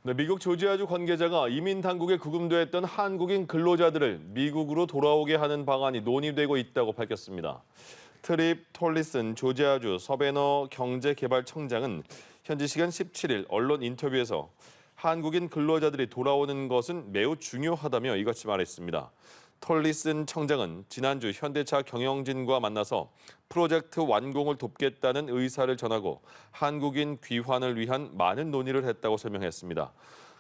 네, 미국 조지아주 관계자가 이민 당국에 구금됐던 한국인 근로자들을 미국으로 돌아오게 하는 방안이 논의되고 있다고 밝혔습니다. 트립 톨리슨 조지아주 서베너 경제개발청장은 현지 시간 17일 언론 인터뷰에서 한국인 근로자들이 돌아오는 것은 매우 중요하다며 이같이 말했습니다. 톨리슨 청장은 지난주 현대차 경영진과 만나서 프로젝트 완공을 돕겠다는 의사를 전하고 한국인 귀환을 위한 많은 논의를 했다고 설명했습니다.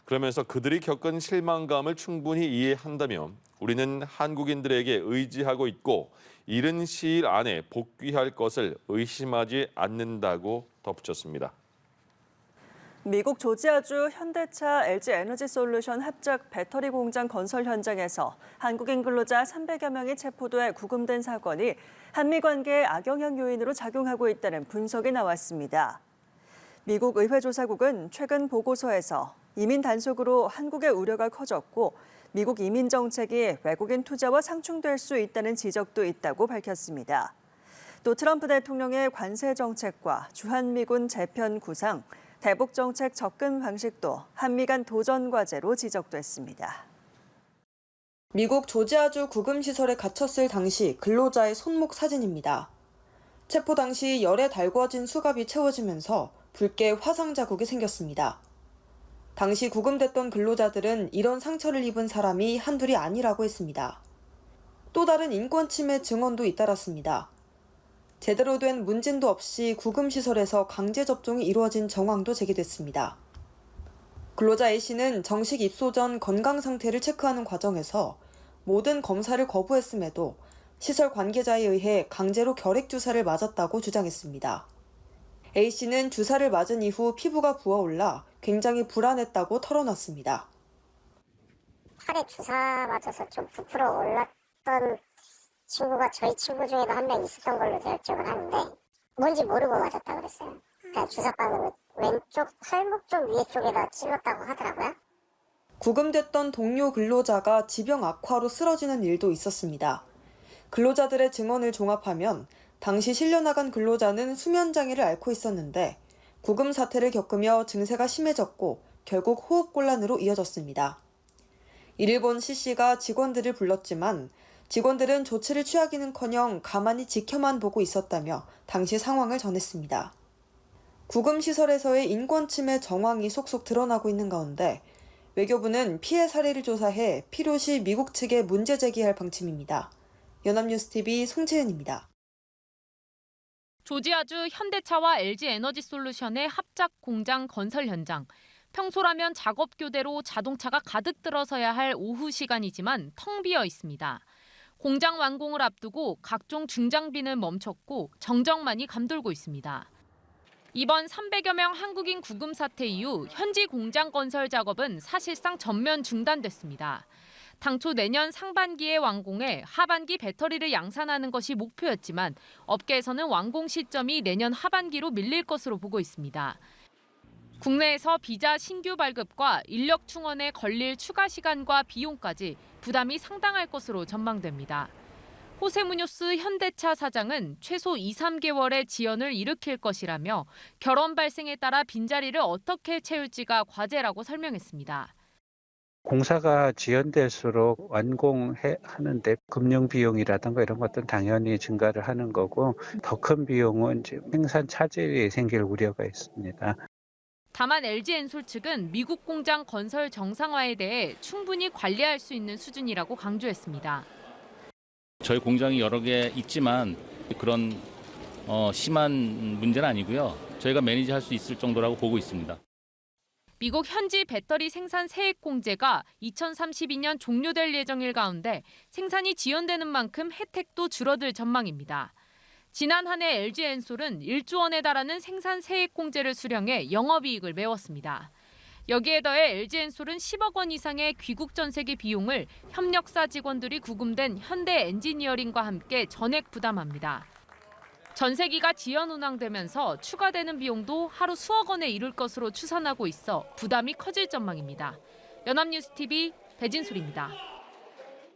그러면서 그들이 겪은 실망감을 충분히 이해한다며 우리는 한국인들에게 의지하고 있고 이른 시일 안에 복귀할 것을 의심하지 않는다고 덧붙였습니다. 미국 조지아주 현대차 LG에너지솔루션 합작 배터리 공장 건설 현장에서 한국인 근로자 300여 명이 체포돼 구금된 사건이 한미 관계에 악영향 요인으로 작용하고 있다는 분석이 나왔습니다. 미국 의회조사국은 최근 보고서에서 이민 단속으로 한국의 우려가 커졌고 미국 이민 정책이 외국인 투자와 상충될 수 있다는 지적도 있다고 밝혔습니다. 또 트럼프 대통령의 관세 정책과 주한미군 재편 구상, 대북 정책 접근 방식도 한미 간 도전 과제로 지적됐습니다. 미국 조지아주 구금시설에 갇혔을 당시 근로자의 손목 사진입니다. 체포 당시 열에 달궈진 수갑이 채워지면서 붉게 화상 자국이 생겼습니다. 당시 구금됐던 근로자들은 이런 상처를 입은 사람이 한둘이 아니라고 했습니다. 또 다른 인권 침해 증언도 잇따랐습니다. 제대로 된 문진도 없이 구금시설에서 강제 접종이 이루어진 정황도 제기됐습니다. 근로자 A씨는 정식 입소 전 건강 상태를 체크하는 과정에서 모든 검사를 거부했음에도 시설 관계자에 의해 강제로 결핵 주사를 맞았다고 주장했습니다. A씨는 주사를 맞은 이후 피부가 부어올라 굉장히 불안했다고 털어놨습니다. 팔에 주사 맞아서 좀 부풀어 올랐던 친구가 저희 친구 중에도 한 명 있었던 걸로 제가 기억을 하는데 뭔지 모르고 맞았다고 그랬어요. 그러니까 주사바늘 왼쪽 팔목 쪽 위에 쪽에다 찔렀다고 하더라고요. 구금됐던 동료 근로자가 지병 악화로 쓰러지는 일도 있었습니다. 근로자들의 증언을 종합하면 당시 실려나간 근로자는 수면장애를 앓고 있었는데 구금 사태를 겪으며 증세가 심해졌고 결국 호흡곤란으로 이어졌습니다. 이를 본 C씨가 직원들을 불렀지만 직원들은 조치를 취하기는커녕 가만히 지켜만 보고 있었다며 당시 상황을 전했습니다. 구금시설에서의 인권 침해 정황이 속속 드러나고 있는 가운데 외교부는 피해 사례를 조사해 필요시 미국 측에 문제 제기할 방침입니다. 연합뉴스TV 송채은입니다. 조지아주 현대차와 LG에너지솔루션의 합작 공장 건설 현장. 평소라면 작업 교대로 자동차가 가득 들어서야 할 오후 시간이지만 텅 비어 있습니다. 공장 완공을 앞두고 각종 중장비는 멈췄고 정적만이 감돌고 있습니다. 이번 300여 명 한국인 구금 사태 이후 현지 공장 건설 작업은 사실상 전면 중단됐습니다. 당초 내년 상반기에 완공해 하반기 배터리를 양산하는 것이 목표였지만 업계에서는 완공 시점이 내년 하반기로 밀릴 것으로 보고 있습니다. 국내에서 비자 신규 발급과 인력 충원에 걸릴 추가 시간과 비용까지 부담이 상당할 것으로 전망됩니다. 호세 무뇨스 현대차 사장은 최소 2, 3개월의 지연을 일으킬 것이라며 결혼 발생에 따라 빈자리를 어떻게 채울지가 과제라고 설명했습니다. 공사가 지연될수록 완공하는데 금융 비용이라든가 이런 것들은 당연히 증가를 하는 거고 더 큰 비용은 이제 생산 차질이 생길 우려가 있습니다. 다만 LG엔솔 측은 미국 공장 건설 정상화에 대해 충분히 관리할 수 있는 수준이라고 강조했습니다. 저희 공장이 여러 개 있지만 그런 심한 문제는 아니고요. 저희가 매니지할 수 있을 정도라고 보고 있습니다. 미국 현지 배터리 생산 세액 공제가 2032년 종료될 예정일 가운데 생산이 지연되는 만큼 혜택도 줄어들 전망입니다. 지난 한 해 LG엔솔은 1조 원에 달하는 생산 세액 공제를 수령해 영업이익을 메웠습니다. 여기에 더해 LG엔솔은 10억 원 이상의 귀국 전세기 비용을 협력사 직원들이 구금된 현대 엔지니어링과 함께 전액 부담합니다. 전세기가 지연 운항되면서 추가되는 비용도 하루 수억 원에 이를 것으로 추산하고 있어 부담이 커질 전망입니다. 연합뉴스TV 배진솔입니다.